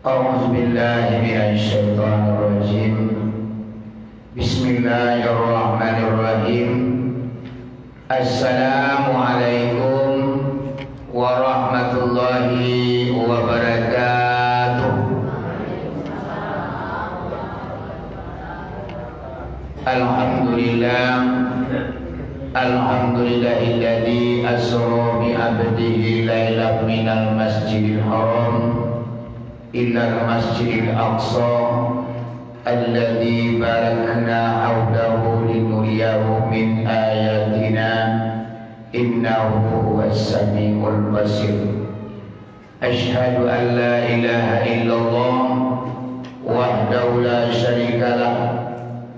A'udzu billahi minasy syaithanir rajim. Bismillahirrahmanirrahim. Assalamualaikum warahmatullahi wabarakatuh. Alhamdulillahilladzi asra bi 'abdihi lailan minal masjidil haram ilal masjidil aqsa alladzi barakna hawlahu linuriyahu min ayatina innahu huwas samiul basir. Asyhadu an la ilaha illallah wahdahu la syarikalah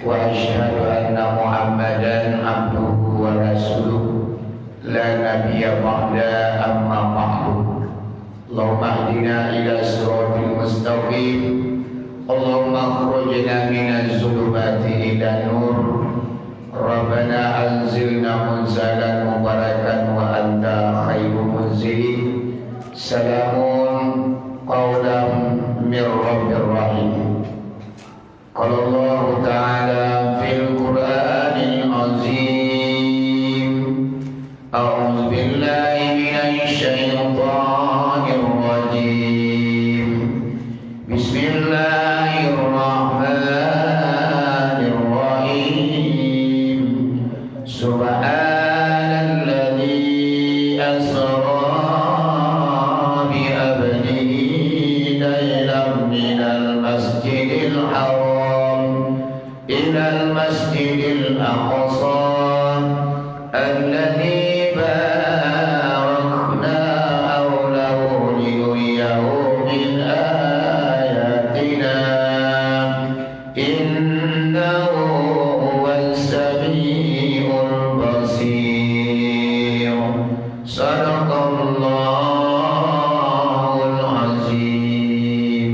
wa asyhadu anna Muhammadan abduhu wa rasuluh la nabiyya ba'da amma ba'du. Allahumma hdina ila siratal mustaqim. Allahumma akhrijna minaz zulumati ila nur. Rabbana anzilna munzalan mubarakan wa anta khairul munzilin. Salamun qawlan min rabbir rahim. Qala Allah Ta'ala fil Qur'anil azim. A'udzu billahi minasy syaithanir rajim. Bismillahirrahmanirrahim. Subhanalladzi asra bi 'abdihi lailan minal masjidil haram ilal masjidil aqsa alladzi barakna hawlahu linuriyahu min ayatina innahu huwas samiul basir. Sadaqallahul azim.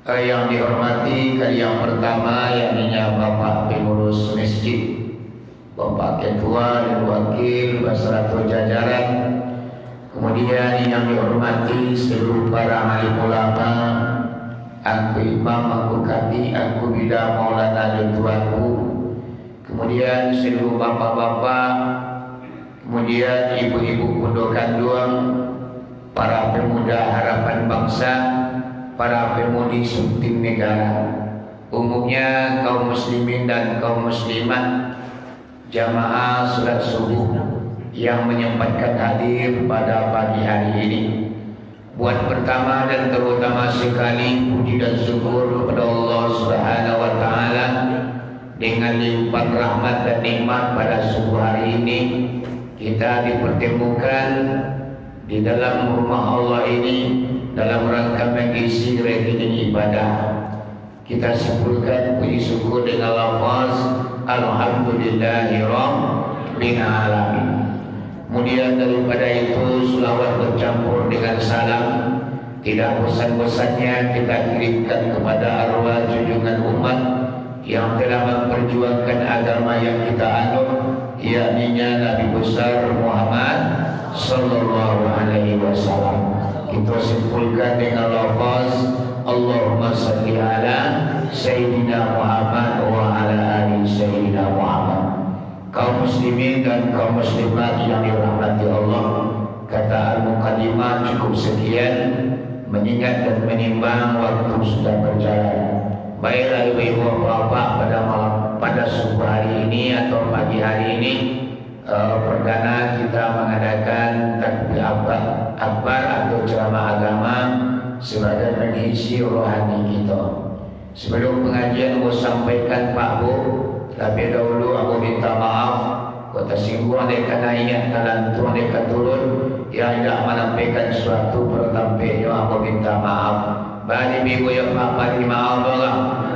Yang dihormati, kali yang pertama yakninya Bapak pengurus masjid, Bapak Ketua dan Wakil beserta jajaran. Kemudian yang dihormati seluruh para alim ulama, aku imam, aku kadi, aku bida maulana dan tuanku. Kemudian seluruh bapak-bapak, kemudian ibu-ibu pondokan doang, para pemuda harapan bangsa, para pemudi sunting negara, umumnya kaum muslimin dan kaum muslimat, jamaah salat subuh yang menyempatkan hadir pada pagi hari ini. Buat pertama dan terutama sekali puji dan syukur kepada Allah Subhanahu wa taala dengan limpahan rahmat dan nikmat pada subuh hari ini kita dipertemukan di dalam rumah Allah ini dalam rangka mengisi rekening ibadah. Kita simpulkan puji syukur dengan lafaz alhamdulillahirabbil alamin. Kemudian daripada itu selawat bercampur dengan salam tidak bosan-bosannya kita kirimkan kepada arwah junjungan umat yang telah memperjuangkan agama yang kita anut, yakni Nabi besar Muhammad sallallahu alaihi wasallam. Kita simpulkan dengan lafaz Allahumma salli ala Sayyidina Muhammad wa ala ali Sayyidina Muhammad. Kaum muslimin dan kaum muslimat yang dirahmati Allah, kata al-muqaddimah cukup sekian, mengingat dan menimbang waktu sudah berjalan. Baiklah ibu-ibu bapak, pada subuh hari ini atau pagi hari ini perdana kita mengadakan takbir akbar atau ceramah agama sebagai mengisi rohani kita. Sebelum pengajian aku sampaikan Pak Bu, tapi dahulu aku minta maaf kota singgung dekat naik talantuan dekat turun yang tidak menampilkan suatu pertampilnya. Aku minta maaf bagi ibu yang Bapak di maaf Allah.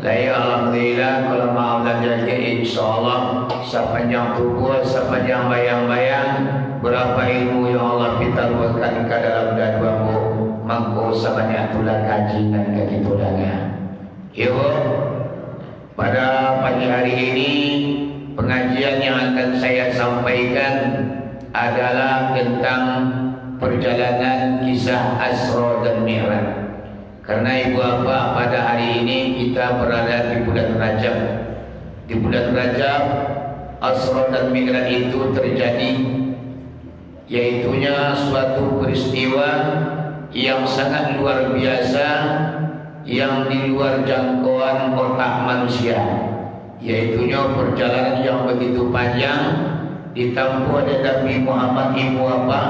Saya alhamdulillah kalau maaf dan janji insyaallah sepanjang tubuh, sepanjang bayang-bayang berapa ilmu yang Allah pitarkan ke dalam dadamu mangko sebanyak tulang kaji dan kekitulangan. Ibu, pada pagi hari ini pengajian yang akan saya sampaikan adalah tentang perjalanan kisah Asra dan Mi'raj. Karena ibu bapa pada hari ini kita berada di bulan Rajab. Di bulan Rajab Asra dan Mi'raj itu terjadi, yaitunya suatu peristiwa yang sangat luar biasa, yang di luar jangkauan otak manusia, yaitunya perjalanan yang begitu panjang ditempuh oleh Nabi Muhammad ibu apa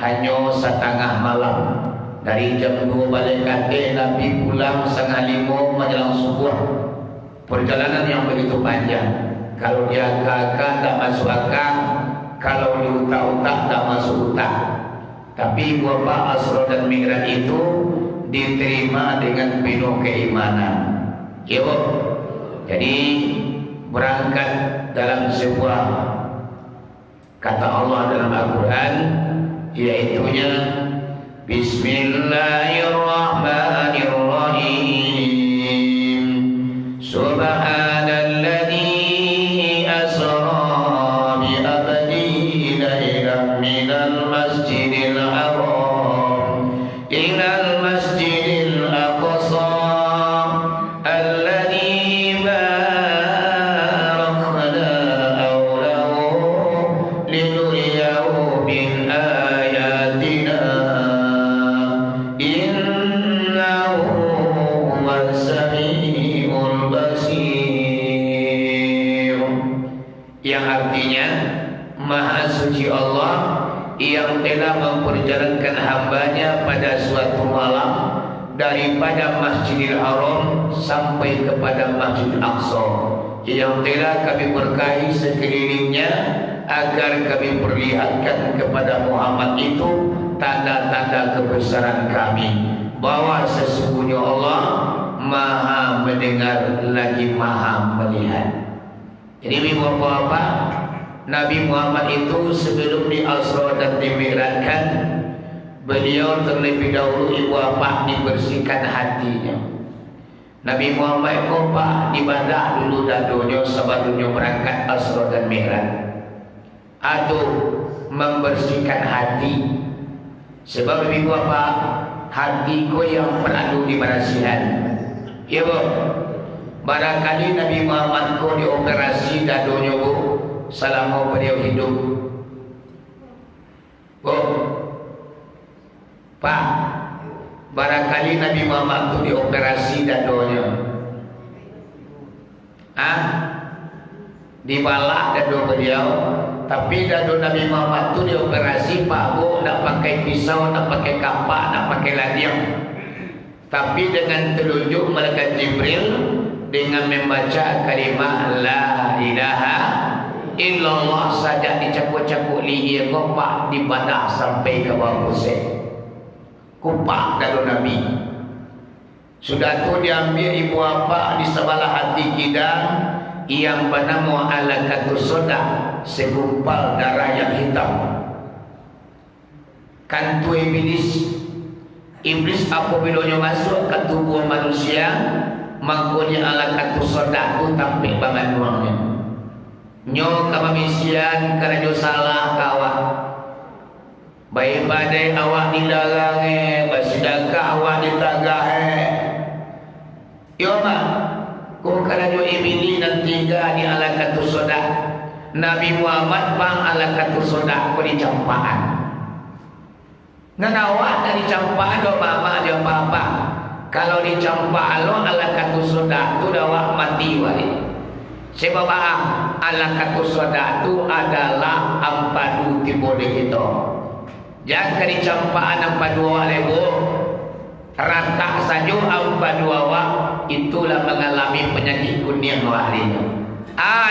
hanya setengah malam. Dari jam 2 balik kate Nabi pulang setengah 5 menjelang subuh. Perjalanan yang begitu panjang. Kalau dia kakak tak masuk akal, kalau di utak-utak tak masuk utak. Tapi Bapak Asra dan Mi'raj itu diterima dengan penuh keimanan. Ya, Bu. Jadi berangkat dalam sebuah kata Allah dalam Al-Quran, yaitunya Bismillahirrahmanirrahim. Subhanalladzi asra bi abdihi laylan minal masjidil haram ilal masjidil aqsa alladzi barakna hawlahu linuriyahu min ayatina innahu huwas samiul basir. Yang artinya Maha suci Allah yang telah memperjalankan hambanya pada suatu malam daripada Masjidil Haram sampai kepada Masjidil Aqsa, yang telah kami berkahi sekelilingnya agar kami perlihatkan kepada Muhammad itu tanda-tanda kebesaran kami, bahwa sesungguhnya Allah Maha mendengar lagi Maha melihat. Jadi bapak-bapak, Nabi Muhammad itu sebelum di Asra dan dimi'rajkan, beliau terlebih dahulu ibu bapa dibersihkan hatinya. Nabi Muhammad kopak dibadah dulu dadonya sebelumnya berangkat Asra dan Mi'raj. Atau membersihkan hati. Sebab ibu bapa, hatiku yang perlu dibersihan. Ya, Bu. Barangkali Nabi Muhammad ko dioperasi dadonya, Bu, selama beliau hidup. Bu, Pak, barangkali Nabi Muhammad itu dioperasi dadonya. Dibalah dado beliau. Tapi dado Nabi Muhammad itu dioperasi, Pak, Bu, nak pakai pisau, nak pakai kapak, nak pakai ladiang. Tapi dengan telunjuk malaikat Jibril, dengan membaca kalimah la ilaha illallah saja dicapuk-capuk lihi kopak dibadah sampai ke bawah pusat. Kupak dado Nabi. Sudah tu diambil ibu bapa di sebelah hati kita yang bernama alaqatus soda, segumpal darah yang hitam. Kantu Iblis apabila masuk ke tubuh manusia, mangkonya alaqatus soda tu tampil bangan nuangnya. Nyo kamamisian kerana salah kawan. Baik badai awak di dagange, basidakah awak di tagahe. Yo mah, ko kerana ibili nanti ga di alaqatus soda. Nabi Muhammad bang alaqatus soda ko di campaan. Nganawa dari campaan do mama do papa. Kalau di campaan lo alaqatus soda tu dawak mati wali. Sebab alaqatus soda tu adalah ampadu tibode kita. Jangan di campaan ampadu lebu rata saja ampadu awak itulah mengalami penyakit kuning walinya.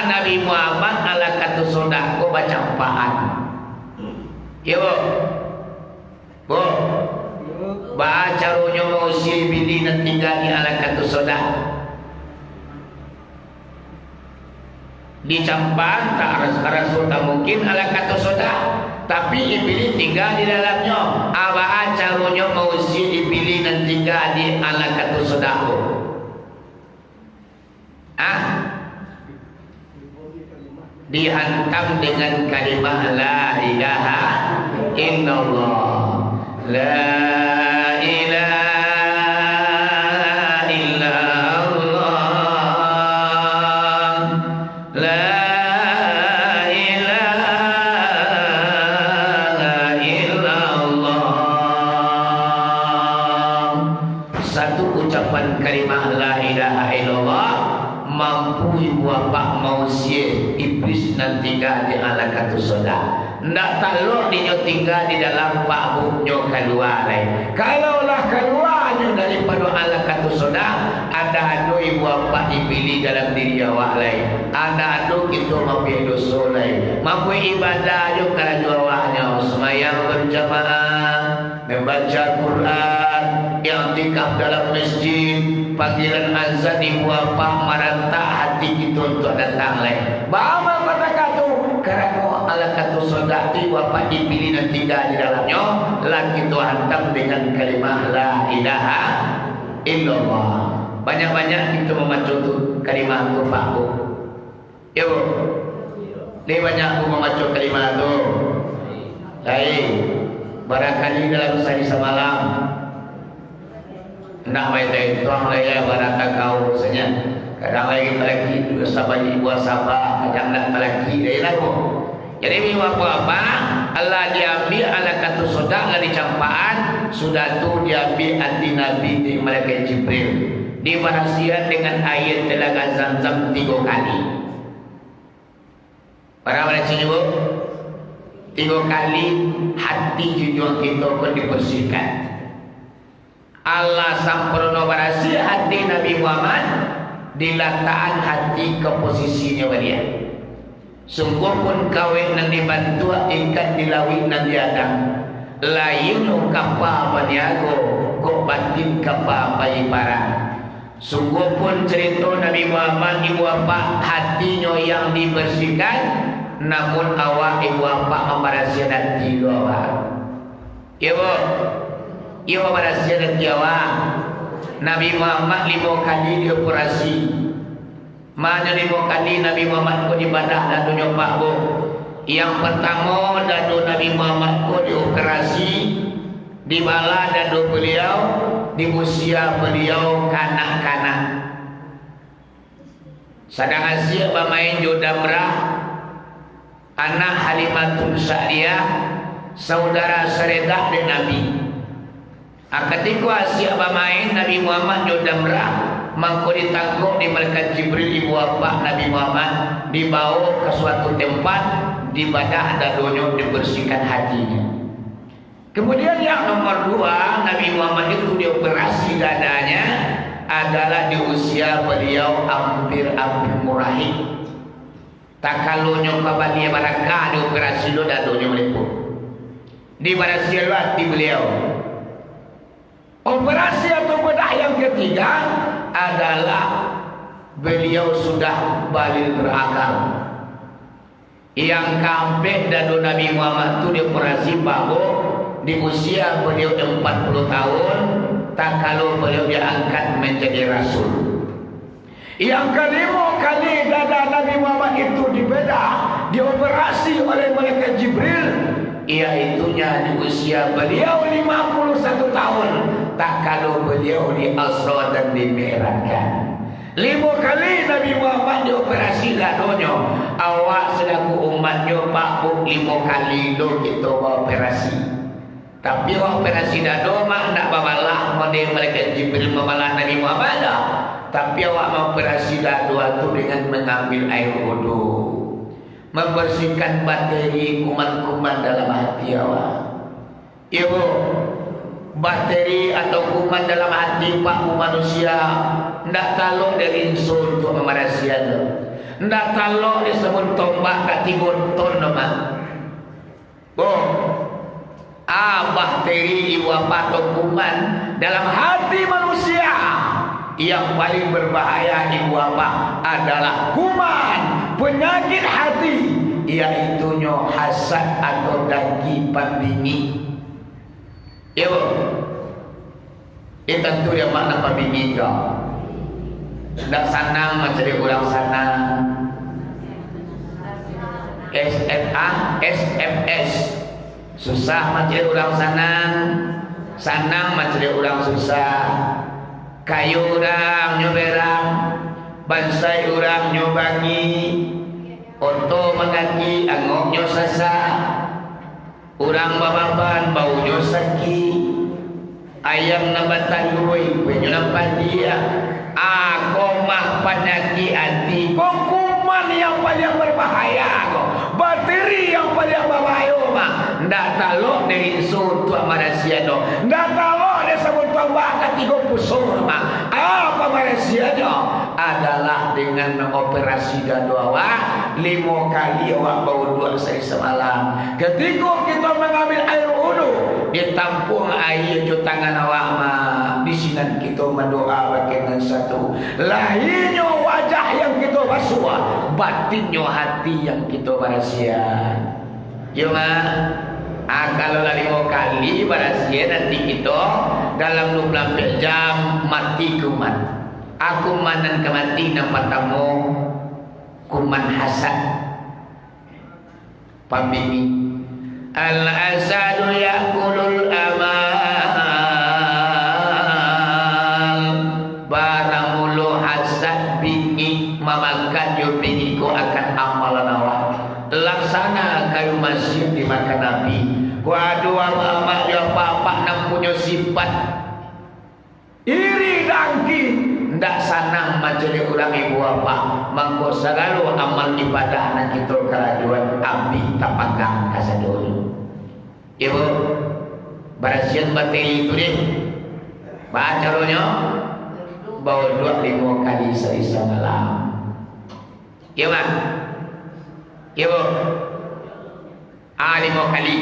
Nabi Muhammad alaqatus soda ko bacampaan. Yo. Bu, baca runya mausi bili dan tinggal di alaqatus soda. Di campaan tak rasul tak mungkin alaqatus soda, tapi iblis tinggal di dalamnya. Baca runya mausi iblis dan tinggal di alaqatus soda. Dihantam dengan kalimah la ilaha illallah. La ilaha satu ucapan kalimah la ilaha illallah mampu ibu bapa mausia iblis nan tinggal di ala katu soda. Ndak taluk dia tinggal di dalam pak buknya keluar lain. Kalaulah keluarnya daripada ala katu soda, ada adu ibu bapa dipilih dalam diri awak lain. Ada adu kita mampu dosa lain. Mampu ibadah juga kalau awaknya semayang berjamaah, membaca Quran, i'tikaf dalam masjid, panggilan azan ibu bapa merantak hati kita untuk datang lain. Bapa kata-kata kerana ala kata sodaki bapa dipilih dan tinggal di dalamnya, lagi itu hantam dengan kalimah la ilaha illallah. Banyak-banyak kita membaca tu kalimah tu Pak Bu. Ya Bu. Dia banyak Bu membaca kalimah tu. Baik. Barangkali dalam sehari semalam nak main tuang lagi barang kau rasanya. Kadang lagi lagi sahabat ibu sahabat, kadang nak lagi dari lagu. Jadi minggu apa? Allah diambil ala kata sodak dari campaan, sudah tu diambil anti Nabi di malaikat Jibril. Dibarasian dengan air telaga Zamzam 3 kali. Para baca ibu 3 kali hati jujur kita pun dibersihkan. Allah sampurna barasi hati Nabi Muhammad diletakkan hati ke posisinya dia. Sungguh pun kawin nan dibantu ikan dilawin nan diadang. Lain kapa baniago kok batin kapa bayi parang. Sungguh pun cerita Nabi Muhammad ibu bapa hatinya yang dibersihkan, namun awak ibu bapa membarasi hati awak. Ibu, ibu membarasi hati awak. Nabi Muhammad 5 kali dioperasi. Mana 5 kali Nabi Muhammad ko ibadah dan dunia Pak Bu. Yang pertama dadu Nabi Muhammad ko dioperasi di bala dadu beliau di usia beliau kanak-kanak. Sedang asyik bermain jodamrah anak Halimatul Sa'diyah saudara seredah dengan Nabi. Ketika asyik bermain Nabi Muhammad jodamrah mangko ditangkap di malaikat Jibril ibu bapa Nabi Muhammad dibawa ke suatu tempat dibadah dadonya dibersihkan hatinya. Kemudian yang nomor 2 Nabi Muhammad itu dioperasi dadanya adalah di usia beliau hampir murahik. Tak kalunya kabalia baraka dioperasi lo dadonya meliput. Di barasi hati beliau. Operasi atau bedah yang ketiga adalah beliau sudah balik berakal. Yang kampek dadu Nabi Muhammad itu dioperasi bahu di usia beliau 40 tahun, tak kalau beliau diangkat menjadi rasul. Yang kelima kali dada Nabi Muhammad itu dibedah, dioperasi oleh malaikat Jibril, iaitunya di usia beliau 51 tahun, tak kalau beliau di Asra dan di Mi'rajkan. 5 kali Nabi Muhammad dioperasi dadonya. Awak selaku umatnya Pak Bu 5 kali lo kita operasi. Tapi operasi dado mak nak babalah model malaikat Jibril membalah Nabi Muhammad dah. Tapi awak operasi dado itu dengan mengambil air wudu, membersihkan bakteri kuman-kuman dalam hati awak. Ibu, bakteri atau kuman dalam hati Pak manusia ndak talok dari insun untuk memarasi anda. Ndak talok disebut tombak katibun ton nama. Bakteri ibu apa atau kuman dalam hati manusia yang paling berbahaya ibu apa adalah kuman penyakit hati, iaitunya hasad atau dengki pembingi. Ibu, itu tentu yang makna pembingi kau. Tidak sanang mencari orang sanang. SFS susah mencari orang sanang, sanang mencari orang susah. Kayu orang nyoberang, bansai orang nyobangi, oto mengaki angoknya sasa, orang bababan baunya sakit. ayam nabatalui penyu nampak dia mah penyakit hati kuman yang paling berbahaya bakteri yang paling berbahaya mah ndak talok dari suatu manusia do ndak talok dari sebut tambah ketiga pusur mah apa manusia do adalah dengan mengoperasi dadu awak 5 kali awak bau 2 sehari semalam ketika kita mengambil air wudu ditampung air di tangan awak mah di sini kita mendoa bagian satu lahirnya wajah yang kita basuh batinnya hati yang kita barasia ya mah kalau 5 kali barasia nanti kita dalam 24 jam mati kuman aku manan kemati nampak tamu kuman hasad pambini al-asadu yakulul amal barang mulu hasad bingi memakan yo bingi ko akan amalan awak laksana kayu masjid dimakan Nabi waduh amak yo bapak nang punya sifat iri dangki ndak sanang majeli urang ibu apa mangko sagalu amal ibadah nang kita kerajuan abdi tapagang kasadulu ibu barasian bateri itu deh baca rohnya bawa 25 kali sehari semalam iya kan ibu 5 kali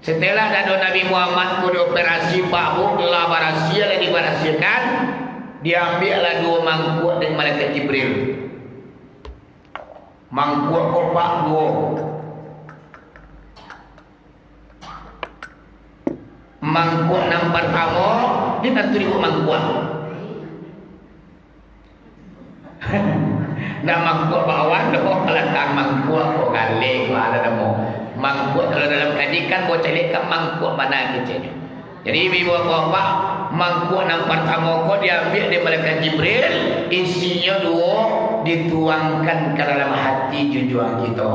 setelah dado Nabi Muhammad kudu operasi bahu lah barasia lagi barasiakan diambillah 2 mangkuk dengan malaikat Jibril mangkuk kopak 2 mangkuk nang pertama kita turiku mangkuk dah mangkuk bawah doh kalau tak mangkuk kok gale kok ada demo mangkuk kalau dalam kajikan bocah lekat mangkuk mana kecilnya jadi ibu bapak mangkuk nang pertama kok diambil dari malaikat Jibril isinya 2 dituangkan ke dalam hati jujuan kita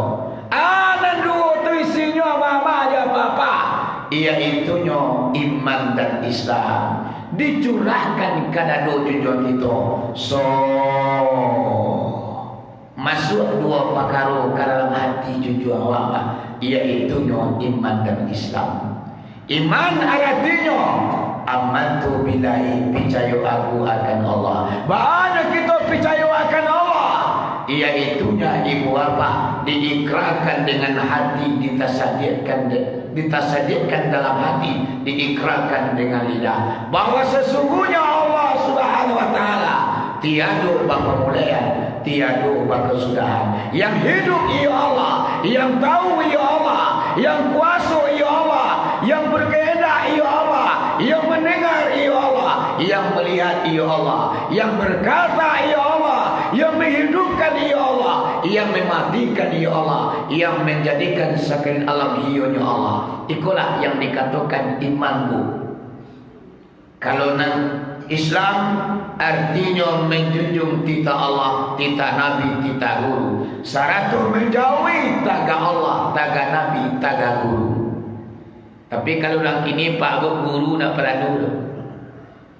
dan 2 tu isinya apa aja bapak iaitu iman dan Islam dicurahkan ke dalam jujuan kita masuk 2 perkara ke dalam hati jujuan awak iaitu iman dan Islam iman artinya amantu billahi percaya aku akan Allah banyak kita percaya akan Allah iaitunya ibu apa diikrarkan dengan hati ditasadiqkan dalam hati diikrarkan dengan lidah bahwa sesungguhnya Allah Subhanahu wa taala tiada permulaan tiada kesudahan yang hidup ia Allah yang tahu ia Allah yang kuasa ia Allah yang berkehendak ia Allah yang mendengar ia Allah yang melihat ia Allah yang berkata ia Allah yang menghidupkan ia Allah yang mematikan ia Allah yang menjadikan sekalian alam hionya Allah itulah yang dikatakan imanku kalau Islam artinya menjunjung titah Allah, titah Nabi, titah guru. Syarat menjauhi taga Allah, taga Nabi, taga guru. Tapi kalau orang kini Pak guru nak pernah dulu.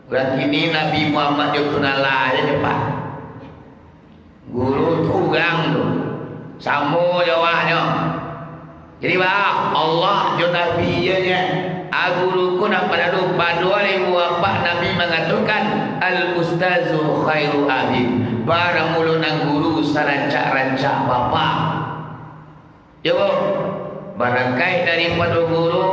Orang kini Nabi Muhammad dia kenal aja Pak. Guru tu orang tu. Sama jawabnya. Jadi Pak Allah dia Nabi nya. Guruku nak pada lupa 2004 Nabi mengatakan al-ustazu khairu ahli barang mulu nang guru sarancak-rancak bapak ya bu barangkai daripada guru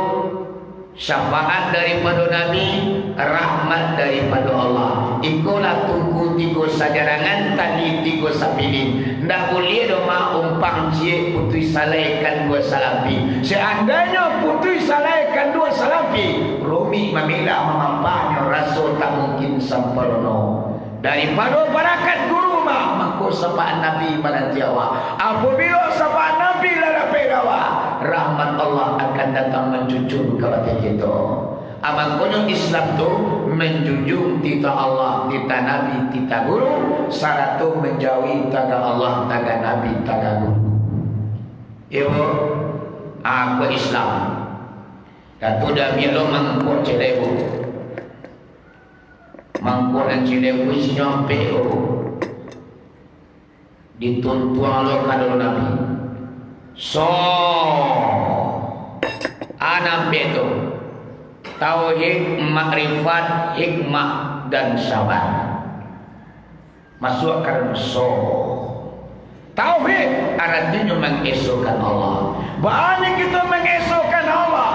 syafaat daripada Nabi rahmat daripada Allah ikulah tunggu 3 sajarangan tadi 3 sapilin ndak boleh doma umpang cie putui salaikan 2 salapi seandainya putui salaikan 2 salapi Rumi memilah memampahnya rasul tak mungkin sempurna daripada barakat guru mangko sapaan Nabi manantiawa apabila sapaan Nabi lada pedawa rahmat Allah akan datang mencucur kepada kita amangkonya Islam tu menjunjung titah Allah titah Nabi titah guru syarat tu menjauhi taga Allah taga Nabi taga guru ibu aku Islam Datu dah milo mangkuk Cilebu. Mangkuk dan Cilebu si nyampe dituntuang lo kadal Nabi. So anak itu tauhid, makrifat, hikmah dan sabar. Masuk karena so tauhid artinya mengesahkan Allah. Banyak kita mengesahkan Allah,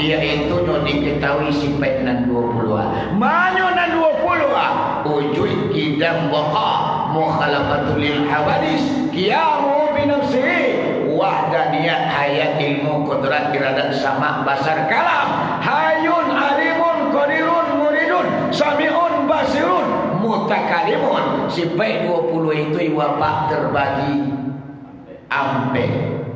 iaitu diketahui sifat nan 20. Manyo nan 20 wujud kidam waqa mukhalafatul lil hawadis qiyamu bi nafsihi wahdaniyat hayat ilmu qudrat iradat sama basar kalam hayun alimun qadirun muridun samiun basirun mutakalimun. Sifat 20 itu iwapak terbagi ampe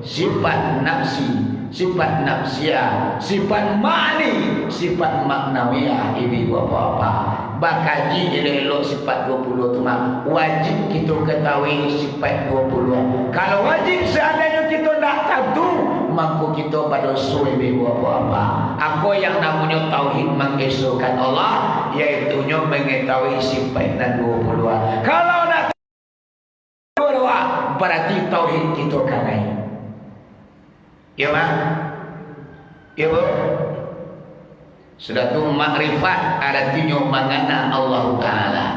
sifat nafsi, sifat nafsiyah, sifat ma'ni, sifat maknawiyah. Ini apa-apa bakaji elok sifat 20 tu mah wajib kita ketahui sifat 20. Kalau wajib seandainya kita tak tahu maka kita pada suwe apa-apa. Aku yang namanya tauhid mengesahkan Allah, iaitu mengetahui sifat dan 20. Kalau nak 20 berarti tauhid kita kanai. Ya mah? Ya bu? Sudah tu makrifat artinya mengana Allah Ta'ala.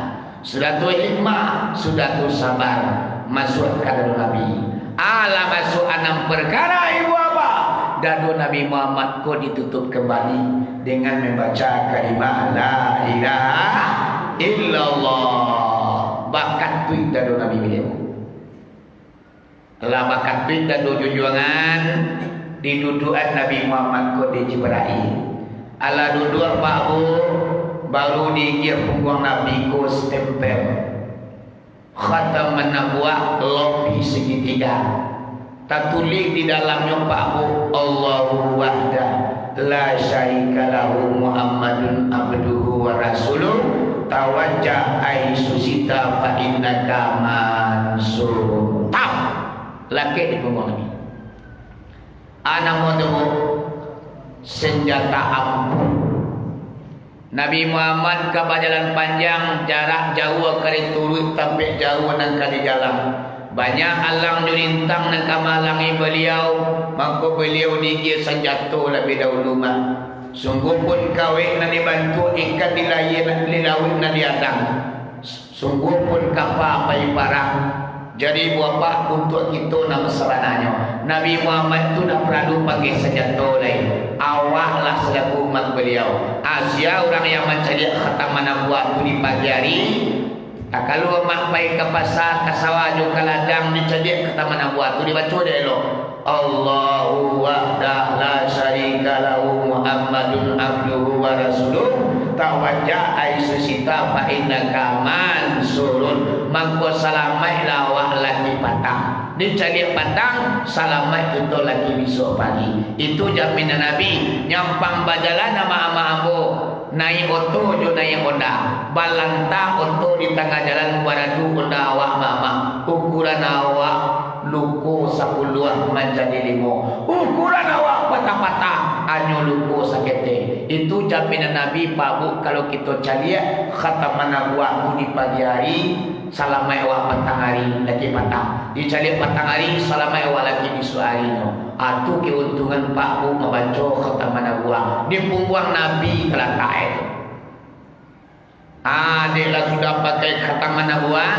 Sudah tu hikmah, sudah tu sabar. Masuk kepada Nabi. Ala masuk 6 perkara ibu apa? Dadu Nabi Muhammad ko ditutup kembali dengan membaca kalimah la ilaha illallah. Bakat tuik dadu Nabi beliau. Lah bakat tuik dadu jujuangan di duduan Nabi Muhammad ko di Jibril. Ala duduk Pak Bu baru dikir punggung Nabi ko stempel khatam menabuah lopi segitiga. Tertulis di dalamnya Pak Bu Allahu wahda la syarika lahu Muhammadun abduhu wa rasuluh tawajjah aisusita fa innaka mansur. Tam laki di punggung Nabi. Anak mau senjata ampuh. Nabi Muhammad ke jalan panjang jarak jauh kali turut sampai jauh nang kali jalan. Banyak alang dirintang nang kamalangi beliau, maka beliau dikir senjata lebih dahulu mah. Sungguh pun kawin nang dibantu ikan di laut nang diadang. Sungguh pun kapal pai parang. Jadi bapak untuk itu nama sebenarnya Nabi Muhammad itu tak perlu pakai senjata lain. Awaklah selaku umat beliau. Asia orang yang mencari khataman nabuah itu di pagi hari. Kalau mak baik ke pasar, ke sawah, ke ladang dicari khataman nabuah itu dibaca dia elok. Allahu wahdah la syarika lahu Muhammadun abduhu wa rasuluh tawajjah aisusita fa innaka mansurun. Mangko salamai lawak lagi patang dicari patang salamai itu lagi besok pagi. Itu jaminan Nabi. Nyampang bajalan nama ambo naik oto jo naik Honda balanta oto di tengah jalan baradu Honda awak mama ukuran awak luko 10 menjadi 5 ukuran awak patah-patah anyo luko sakete. Itu jaminan Nabi Pak Bu. Kalau kita cari khataman nabuah di pagi hari salamai awak petang hari lagi patah dicari petang hari salamai awak lagi di suarinya. Atu keuntungan Pak Bu membaca khataman nabuah di punggung Nabi kelata itu. Dia sudah pakai khataman nabuah,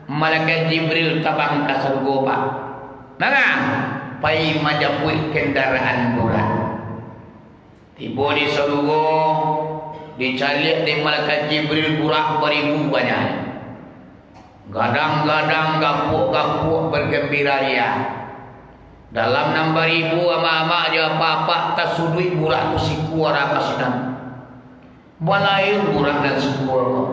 malaikat Jibril tabang ke surga Pak. Nah, pai majapui kendaraan berat. Tiba di surga dicari di malaikat Jibril burak beribu banyak. Gadang-gadang gapuk-gapuk bergembira ria. Dalam 6.000 ama-ama dia apa-apa tak sudui burak tu siku orang kasinan. Balair burak dan siku orang.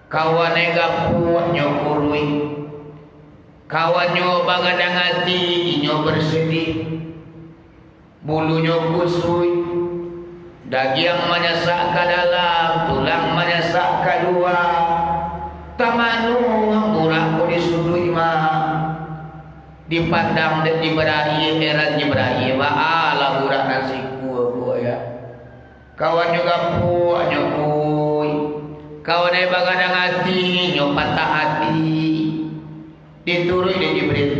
Kawannya gapuk nyokurui. Kawannya bagadang hati inyo bersedih. Bulunya kusui. Daging menyesak ke dalam, tulang menyesak ke luar. Tamanu burak ko disudui mah dipandang dan diberahi eran diberahi baala burak nasiku Kawan juga nyokui. Kawan ai bagadang hati nyo patah hati. Diturui di Jibril.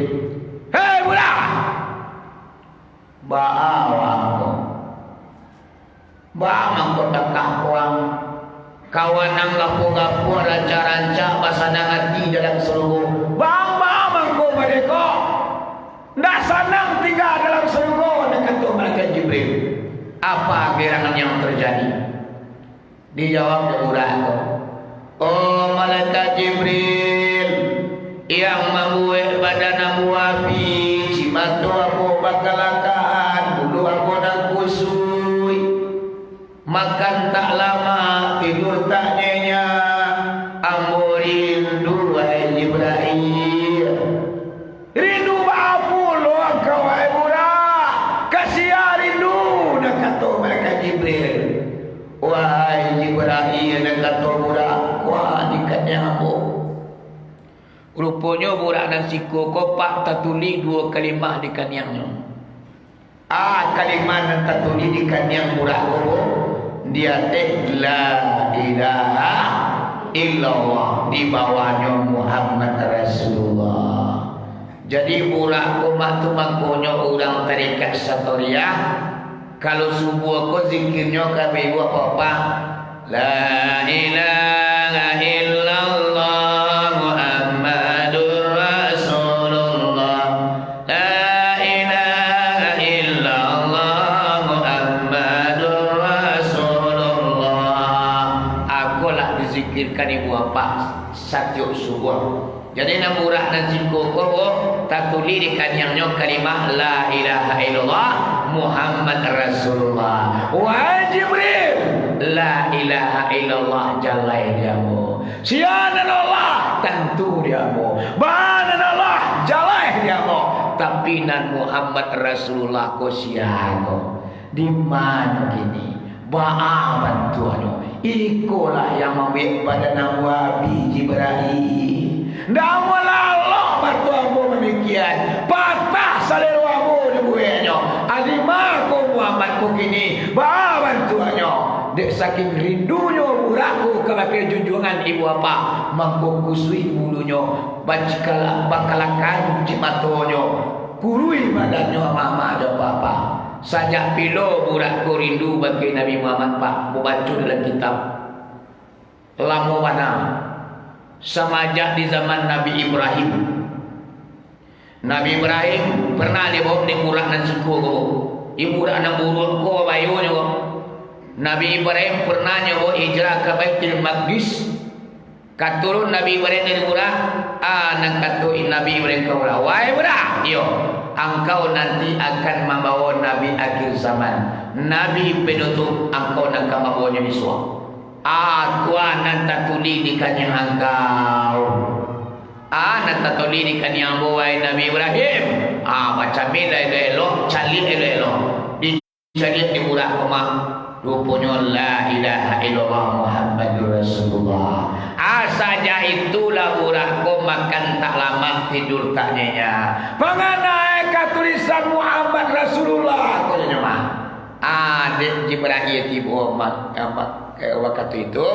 Hei budak. Baawang ko. Baamang ko takakawang. Kawan ang gapo-gapo ranca-ranca pasanang hati dalam surga. Baamang ko mereka. Ndak senang tinggal dalam surga dekat malaikat Jibril. Apa gerangan yang terjadi? Dijawab budak ko. Oh malaikat Jibril yang membuat badan aku api, cimatu aku bakalakaan, bulu aku nak kusui, makan tak lama, tidur tak nyenyak, ambo rindu wahai Jibril. Rindu apa lo kau wahai budak? Kasihan rindu nak kata malaikat Jibril. Wahai Jibril nak kata budak, wah dikatnya ambo. Rupanya budak dan siku kopak tertulis 2 kalimah di kaniangnya. Kalimah yang tertulis di kaniang budak ko dia teh la ilaha illallah, di bawahnya Muhammad Rasulullah. Jadi budak ko matu-makonyo orang tarikat Satoriah. Kalau subuh ko zikirnya kabeh apa-apa. La ilaha illallah ibu apa satu subuh. Jadi namurah dan zikir ko tatuli di kanyangnya kalimah la ilaha illallah Muhammad Rasulullah. Wahai Jibril, la ilaha illallah jalai diamu. Sianan Allah tentu diamu. Banan Allah jalai diamu. Tapi nan Muhammad Rasulullah ko siano. Di mana gini? Ba'a bantuannya. Ikulah yang membuat badan Nabi Jibril. Namulah Allah bantu aku demikian. Patah saliru aku dibuatnya. Adimah ku Muhammad ku kini. Ba'a bantuannya. Dek saking rindunya burakku kepada junjungan ibu apa. Mangkukusui bulunya. Bakalakan cimatonyo. Kurui badannya mama ada apa-apa. Sajak pilo burakku rindu bagi Nabi Muhammad Pak. Membaca dalam kitab Lamu mana semajak di zaman Nabi Ibrahim. Nabi Ibrahim pernah dibawa di burak dan siku ko. Ibu dak nang buruk ko bayu nyo. Nabi Ibrahim pernah nyo hijrah ke Baitul Maqdis. Katurun Nabi Ibrahim dari burak. Nang katuin Nabi Ibrahim ke burak. Wahai burak, yo. Engkau nanti akan membawa Nabi akhir zaman. Nabi penutup engkau nak membawanya di suam. Aku anak tatuli di kanyang engkau. Anak tatuli di kanyang buai Nabi Ibrahim. Macam ni elok, calik elok. Dicalik di budak rumah. Rupanya la ilaha illallah Muhammadur Rasulullah. Saja itulah burakku makan tak lama tidur tak nyenyak. Mengenai tulisan Muhammad Rasulullah aku nyawa. Adik Jibril tiba waktu itu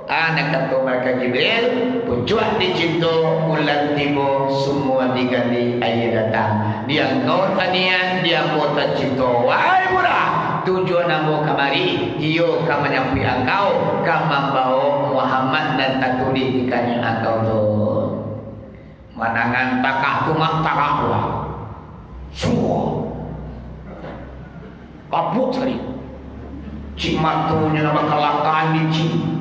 anak kata mereka Jibril pucuak dicinta bulan tiba semua diganti air datang. Dia kau tanian dia mau tercinta. Wahai budak, tujuan ambo kamari iyo ka menyampi engkau ka membawa Muhammad dan tatuli di kanyang engkau tu. Manangan takah tumah takah lah. Semua kapuk sekali. Cimatunya nama kelakaan licin,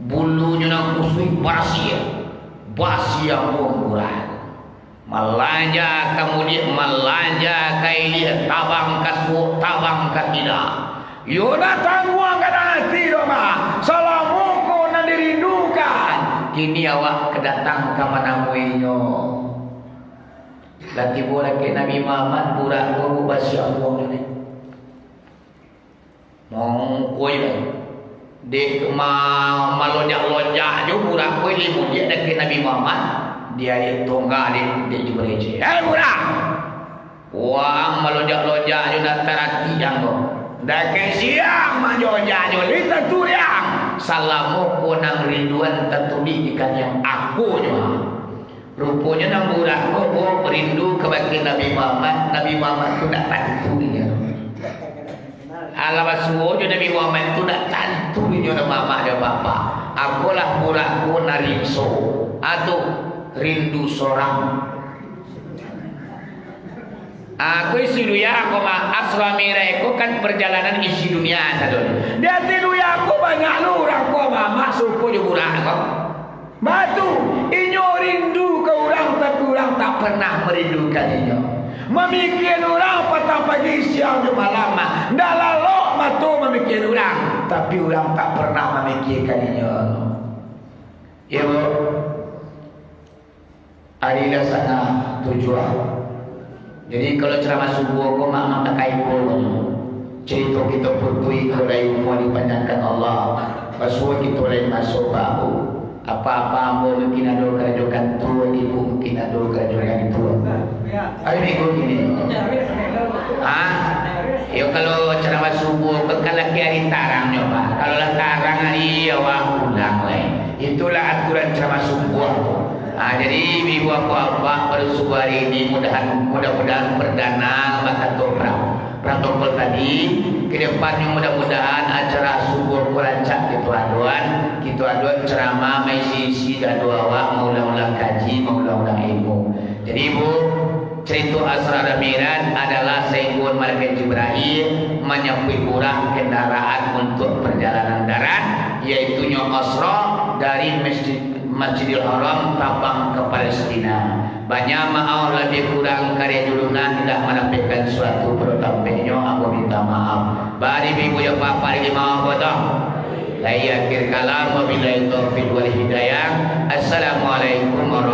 bulunya nama kusui basia murah. Melanja kemudian melanja kailia tabang kasbu tabang katida. Yona tangguang kada hati doma. Salamuku nan dirindukan. Kini awak kedatang ke mana muinyo. Lagi boleh ke Nabi Muhammad burak guru basia buang ni. Mongkoi dah. Dek malonjak-lonjak jo burak koi limun dia dak ke Nabi Muhammad. Dia itu enggak di Jibril. Budak. Wang melonjak-lonjak jo nak tarati yang tu. Dakai siang majojanyo lita turiang salamu ko nang rinduan tatuli ikan yang aku nyo. Rupanya nang budak ko berindu kepada Nabi Muhammad. Nabi Muhammad tu nak tantunya. Alamat semua Nabi Muhammad tu nak tantunya nama mama dan bapa. Akulah burakku narimso atau rindu seorang. Aku isi dunia aku mah asra miraiku kan perjalanan isi dunia sadon. Dia dunia aku banyak lurang aku mah suku juga aku. Batu inyo rindu ke orang tapi orang tak pernah merindukan inyo. Memikir orang petang pagi siang dan malam mah. Ndak lalok batu memikir orang tapi orang tak pernah memikirkan inyo. Ya bu. Adilah sana tujuan. Jadi kalau ceramah subuh kau mak tak kait pun. Cerita kita putui kurai umur dipandangkan Allah. Pasal kita lain masuk bahu. Apa-apa mau mungkin ada kerajaan tua, ibu mungkin ada kerajaan tua. Ayo minggu ini. Ya kalau ceramah subuh kalau hari tarang nyoba. Kalau lah tarang hari awak ulang lain. Itulah aturan ceramah subuh aku. Jadi ibu apa pada subuh hari ini mudah-mudahan perdana maka protokol tadi ke depannya mudah-mudahan acara subuh rancak gitu aduan ceramah maisi dan doa maulah-ulah kaji maulah-ulah ilmu. Jadi ibu cerita Asra Mi'raj adalah Sayyidun Malaikat Jibril menyambut orang kendaraan untuk perjalanan darat yaitu Asra dari Masjidil Haram Tabang ke Palestina. Banyak maaf lebih kurang karya julungan tidak menampilkan suatu pertampinyo aku minta maaf. Bari ibu ya papa lagi maaf potong. Saya akhir kalam wabillahi taufiq wal hidayah. Assalamualaikum warahmatullahi